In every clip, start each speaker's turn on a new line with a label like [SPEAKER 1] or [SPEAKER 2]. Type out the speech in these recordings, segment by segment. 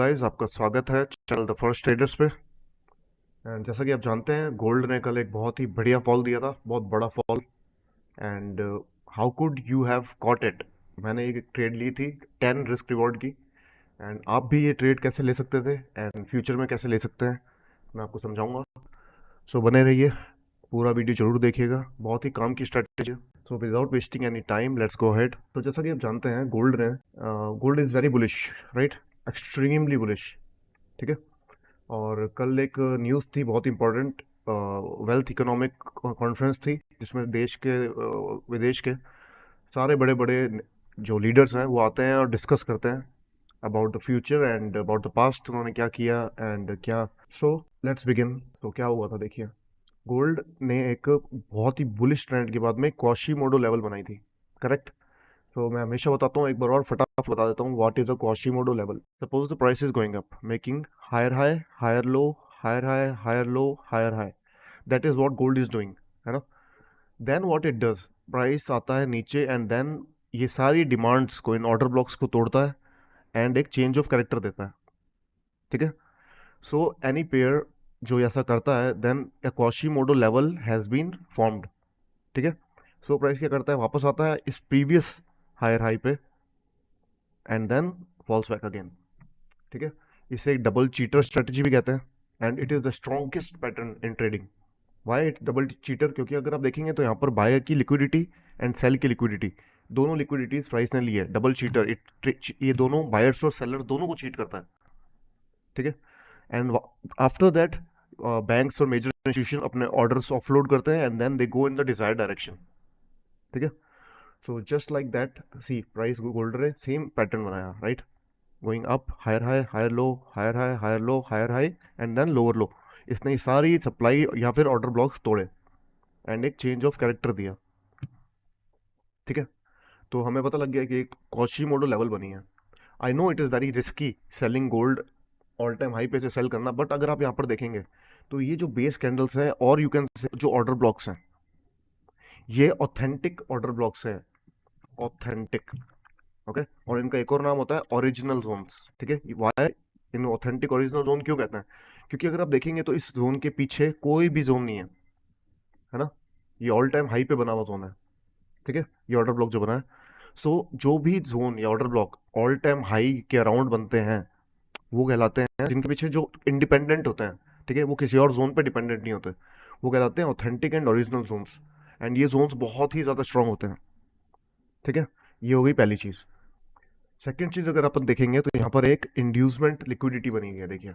[SPEAKER 1] Guys, आपका स्वागत है चैनल द फर्स्ट ट्रेडर्स पे। एंड जैसा कि आप जानते हैं, गोल्ड ने कल एक बहुत ही बढ़िया फॉल दिया था, बहुत बड़ा fall. And how could you have caught it? मैंने एक ट्रेड ली थी 10 रिस्क रिवॉर्ड की। एंड आप भी ये ट्रेड कैसे ले सकते थे एंड फ्यूचर में कैसे ले सकते हैं, मैं आपको समझाऊंगा। सो बने रहिए, पूरा वीडियो जरूर देखिएगा, बहुत ही काम की स्ट्रेटेजी है। So without wasting any time let's go ahead. तो जैसा कि आप जानते हैं, gold is very bullish, right? Extremely bullish, ठीक है। और कल एक न्यूज़ थी बहुत इंपॉर्टेंट, वेल्थ इकोनॉमिक कॉन्फ्रेंस थी, जिसमें देश के विदेश के सारे बड़े बड़े जो लीडर्स हैं वो आते हैं और डिस्कस करते हैं about the future and about the past, उन्होंने क्या किया एंड क्या। So let's begin. तो क्या हुआ था, देखिए। गोल्ड ने एक बहुत ही बुलिश ट्रेंड के बाद में क्वाशीमोडो लेवल बनाई थी, करेक्ट? तो मैं हमेशा बताता हूँ, एक बार और फटाफट बता देता हूँ, what is a Quasimodo level. Suppose the price is going up, making higher high, higher low, higher high, higher low, higher high. That is what gold is doing, है ना? Then what it does, price आता है नीचे and then ये सारी demands को, in order blocks को तोड़ता है एंड एक चेंज ऑफ कैरेक्टर देता है, ठीक है। सो एनी पेयर जो ऐसा करता है, then a Quasimodo level has been formed, ठीक है। सो प्राइस क्या करता है, वापस आता है इस प्रीवियस हायर हाई पे and then falls back again, ठीक है। इसे एक डबल चीटर स्ट्रेटजी भी कहते हैं and it is the strongest pattern in trading. Why it double cheater? क्योंकि अगर आप देखेंगे तो यहाँ पर बायर की लिक्विडिटी एंड सेल की लिक्विडिटी, दोनों लिक्विडिटीज प्राइस ने ली है। डबल चीटर, ये दोनों बायर्स और सेलर्स दोनों को चीट करता है, ठीक है। एंड आफ्टर दैट बैंक्स और मेजर इंस्टीट्यूशन अपने ऑर्डर्स ऑफलोड करते हैं and then they go in the desired direction, ठीक है। So just like that, see price gold ने सेम पैटर्न बनाया, right? Going up, higher high, higher low, higher high, higher low, higher high and then lower low. इसने सारी supply या फिर order blocks तोड़े and एक चेंज ऑफ कैरेक्टर दिया, ठीक है। तो हमें पता लग गया कि एक कॉशीमोडो लेवल बनी है। I know it is very risky selling gold all time high पे से सेल करना, बट अगर आप यहाँ पर देखेंगे तो ये जो बेस कैंडल्स है और यू कैन से जो ऑर्डर ब्लॉक्स हैं, ये ऑथेंटिक ऑर्डर ब्लॉक्स हैं, ऑथेंटिक, ओके। और इनका एक और नाम होता है ओरिजिनल जोन्स, ठीक है। वाई इन ऑथेंटिक ओरिजिनल जोन क्यों कहते हैं? क्योंकि अगर आप देखेंगे तो इस जोन के पीछे कोई भी जोन नहीं है ना। ये ऑल टाइम हाई पे बना हुआ जोन है, ठीक है, ये ऑर्डर ब्लॉक जो बना है। सो जो भी जोन या order block all time high के अराउंड बनते हैं, वो कहलाते हैं, जिनके पीछे जो इंडिपेंडेंट होते हैं, ठीक है, वो किसी और जोन पे डिपेंडेंट नहीं होते, वो कहलाते हैं authentic and original zones. And ये जोन्स बहुत ही ज्यादा स्ट्रांग होते हैं, ठीक है। ये हो गई पहली चीज। सेकेंड चीज अगर अपन देखेंगे तो यहाँ पर एक इंड्यूसमेंट लिक्विडिटी बनी हुई है, देखिए,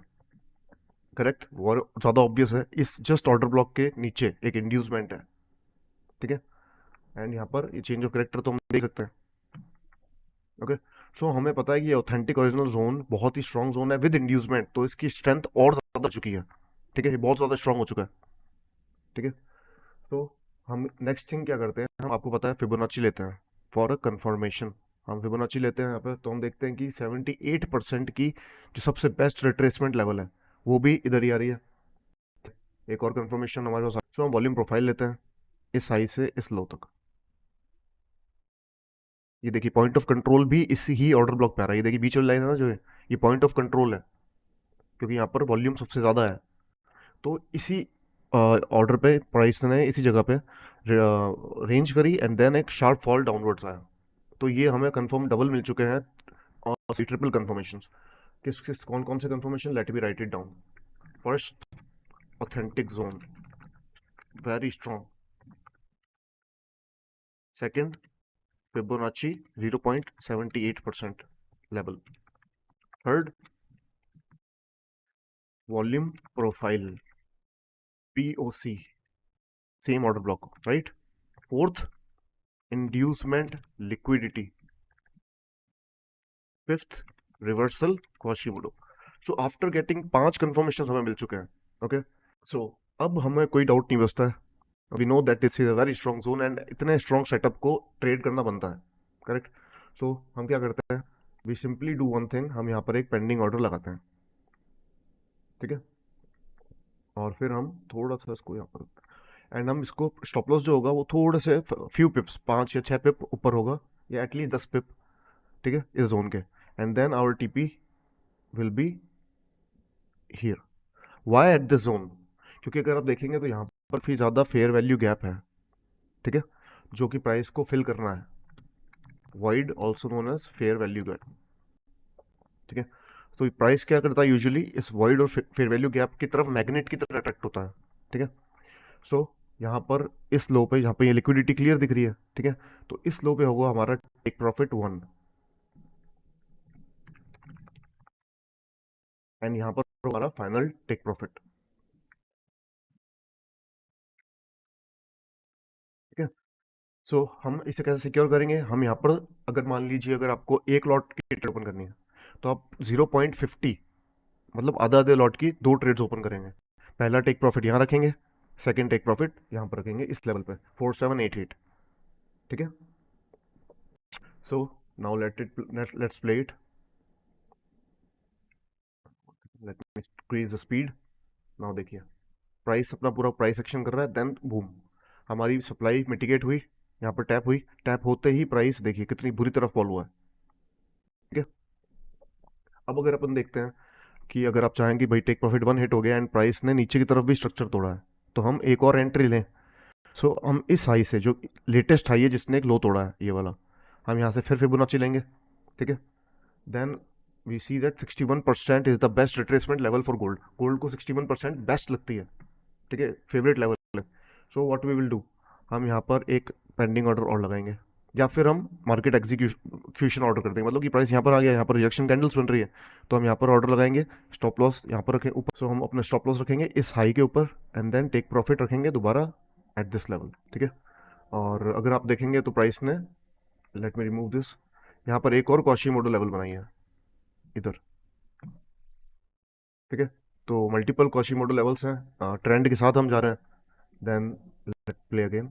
[SPEAKER 1] करेक्ट। और ज्यादा ऑब्वियस है, इस जस्ट ऑर्डर ब्लॉक के नीचे एक इंड्यूसमेंट है, ठीक है। एंड यहाँ पर ये चेंज ऑफ कैरेक्टर तो हम देख सकते हैं, ओके। सो हमें पता है कि ये ऑथेंटिक ओरिजिनल जोन बहुत ही स्ट्रांग जोन है विद इंड्यूसमेंट, तो इसकी स्ट्रेंथ और ज्यादा चुकी है, ठीक है, ये बहुत ज्यादा स्ट्रांग हो चुका है, ठीक है। तो हम नेक्स्ट थिंग क्या करते हैं, हम आपको पता है फिबोनाची लेते हैं फॉर अ कंफर्मेशन। हम फिबोनाची लेते हैं यहाँ पे, तो हम देखते हैं कि 78% की जो सबसे बेस्ट रिट्रेसमेंट लेवल है, वो भी इधर ही आ रही है। एक और कंफर्मेशन हमारे पास। सो हम वॉल्यूम प्रोफाइल लेते हैं इस हाई से इस लो तक। ये देखिए पॉइंट ऑफ कंट्रोल भी इसी ही ऑर्डर ब्लॉक पे आ रहा है, ये देखिए बीच वाली लाइन है ना जो है, ये पॉइंट ऑफ कंट्रोल है, क्योंकि यहाँ पर वॉल्यूम सबसे ज़्यादा है। तो इसी ऑर्डर पे प्राइस ने इसी जगह पे रेंज करी एंड देन एक शार्प फॉल डाउनवर्ड्स आया। तो ये हमें कंफर्म डबल मिल चुके हैं और ट्रिपल कंफर्मेशन। किस किस कौन कौन से confirmation, let me write it down. First, authentic zone, very strong. Second, Fibonacci 0.78% level. Third, volume profile, POC, same order block, right. Fourth, inducement liquidity. Fifth, reversal Quasimodo. So after getting 5 confirmation हमें मिल चुके हैं, okay. सो अब हमें कोई doubt नहीं बचता है, we know that this is a very strong zone and इतने स्ट्रॉन्ग सेटअप को ट्रेड करना बनता है, करेक्ट। सो हम क्या करते हैं, we simply do one thing, हम यहाँ पर एक पेंडिंग ऑर्डर लगाते हैं, ठीक है। और फिर हम थोड़ा सा इसको यहाँ पर, एंड हम इसको स्टॉप लॉस जो होगा वो थोड़े से फ्यू पिप्स, 5 या 6 पिप ऊपर होगा, या एटलीस्ट 10 पिप, ठीक है, इस जोन के। And then our TP will be here. Why at the zone? क्योंकि अगर आप देखेंगे तो यहाँ पर काफ़ी ज़्यादा फेयर वैल्यू गैप है, ठीक है, जो कि प्राइस को फिल करना है। Wide also known as fair value gap, ठीक है। तो प्राइस क्या करता है यूजुअली, इस वाइड और फेयर वैल्यू गैप की तरफ मैग्नेट की तरह अट्रैक्ट होता है, ठीक है। सो यहाँ पर इस लो पे, यहाँ पे ये लिक्विडिटी क्लियर दिख रही है, ठीक है, तो इस लो पे होगा हमारा टेक प्रॉफिट 1, एंड यहाँ पर हमारा फाइनल टेक प्रॉफिट, ठीक है। सो हम इसे कैसे सिक्योर करेंगे? हम यहाँ पर, अगर मान लीजिए अगर आपको एक लॉट की ट्रेड ओपन करनी है, तो आप 0.50, मतलब आधा आधे लॉट की दो ट्रेड्स ओपन करेंगे। पहला टेक प्रॉफिट यहाँ रखेंगे, सेकंड टेक प्रॉफिट यहाँ पर रखेंगे इस लेवल पे 4788, ठीक है। So now let's play it. Let me increase the speed. Now देखिए, प्राइस अपना पूरा प्राइस एक्शन कर रहा है, देन बूम, हमारी सप्लाई मिटिगेट हुई, यहाँ पर टैप हुई, टैप होते ही प्राइस देखिए कितनी बुरी तरह फॉल हुआ है, ठीक है। अब अगर अपन देखते हैं कि अगर आप चाहें कि भाई टेक प्रॉफिट 1 हिट हो गया एंड प्राइस ने नीचे की तरफ भी स्ट्रक्चर तोड़ा है, तो हम एक और एंट्री लें। सो हम इस हाई से, जो लेटेस्ट हाई है जिसने एक लो तोड़ा है, ये वाला, हम यहाँ से फिर फिबोनाची लेंगे, ठीक है। Then we see that 61% is the best retracement level for gold. Gold को 61% बेस्ट लगती है, ठीक है, फेवरेट लेवल है। So what we will do, हम यहाँ पर एक पेंडिंग ऑर्डर और लगाएंगे, या फिर हम मार्केट एग्जीक्यूशन ऑर्डर कर देंगे, मतलब कि प्राइस यहाँ पर आ गया, यहाँ पर रिजेक्शन कैंडल्स बन रही है, तो हम यहाँ पर ऑर्डर लगाएंगे, स्टॉप लॉस यहाँ पर रखें ऊपर। सो हम अपना स्टॉप लॉस रखेंगे इस हाई के ऊपर, एंड देन टेक प्रॉफिट रखेंगे दोबारा एट दिस लेवल, ठीक है। और अगर आप देखेंगे तो प्राइस ने, लेट मी रिमूव दिस, यहाँ पर एक और कॉशी मोडो लेवल बनाई है इधर, ठीक है। तो मल्टीपल कॉशी मोडो लेवल्स हैं, ट्रेंड के साथ हम जा रहे हैं। Then let play again.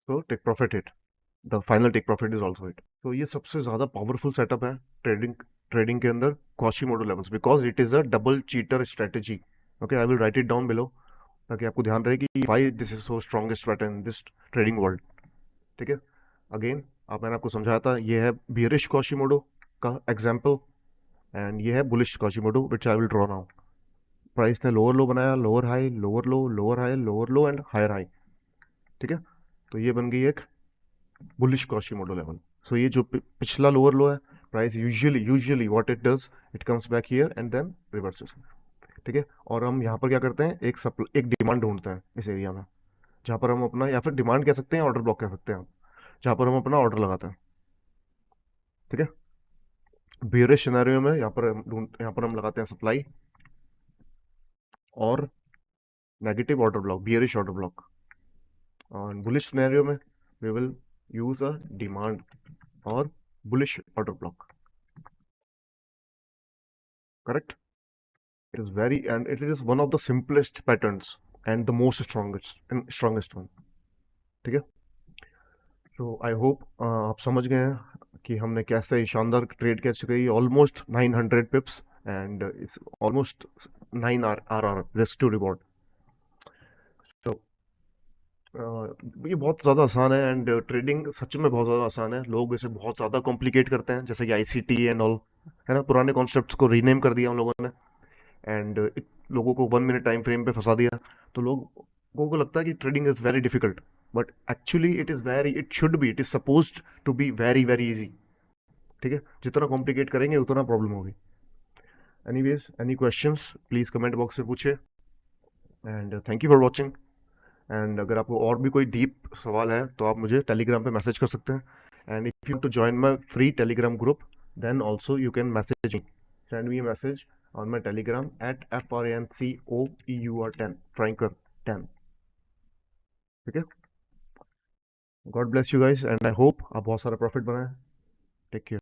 [SPEAKER 1] So take profit hit, the final take profit is also hit. तो ये सबसे ज्यादा पावरफुल सेटअप है ट्रेडिंग ट्रेडिंग के अंदर, Quasimodo levels, because it is a double cheater strategy. Okay, I will write it down below, ताकि आपको ध्यान रहे कि why this is so strongest pattern in this trading world, ठीक है। अगेन, आप, मैंने आपको समझाया था, ये है बियरिश कॉशिमोडो का एग्जांपल, एंड ये है bullish Quasimodo which I will draw now. Price ने लोअर लो बनाया, lower high, lower low, lower high, lower low and higher high, ठीक है। तो ये बन गई एक बुलिश कॉशिमोडो लेवल। सो ये जो पिछला लोअर लो है, price usually what it does, it comes back here and then reverses, ठीक है। और हम यहाँ पर क्या करते हैं, एक डिमांड ढूंढते हैं इस एरिया में, जहाँ पर हम अपना, या फिर डिमांड कह सकते हैं, ऑर्डर ब्लॉक कह सकते हैं, जहाँ पर हम अपना ऑर्डर लगाते हैं, ठीक है। बियरिश सिनेरियो में यहाँ पर हम लगाते हैं सप्लाई, और negative order block, bearish order block. और बुलिश सिनेरियो में we will use a demand और bullish order block, correct. It is very, and it is one of the simplest patterns and the most strongest one, ठीक है। सो आई hope आप समझ गए हैं कि हमने कैसे शानदार ट्रेड कैच गई, almost 900 pips, and it's almost 9 R risk to reward. So ये बहुत ज़्यादा आसान है, एंड ट्रेडिंग सच में बहुत ज़्यादा आसान है। लोग इसे बहुत ज़्यादा कॉम्प्लिकेट करते हैं, जैसे कि आईसीटी एंड ऑल, है ना, पुराने कॉन्सेप्ट्स को रीनेम कर दिया हम लोगों ने, एंड लोगों को 1 मिनट टाइम फ्रेम पे फंसा दिया। तो लोगों को लगता है कि trading is very difficult, but actually it should be, it is supposed to be very very easy, ठीक है। जितना कॉम्प्लिकेट करेंगे उतना प्रॉब्लम होगी। Anyways, any questions please comment box में पूछे, and thank you for watching. And अगर आपको और भी कोई डीप सवाल है तो आप मुझे टेलीग्राम पे मैसेज कर सकते हैं, and if you to join my free Telegram group, then also you can message me, send me message on my Telegram at FRANCOEUR10 Francoeur 10, ठीक है। God bless you guys, and I hope आप बहुत सारा profit बनाएं। Take care.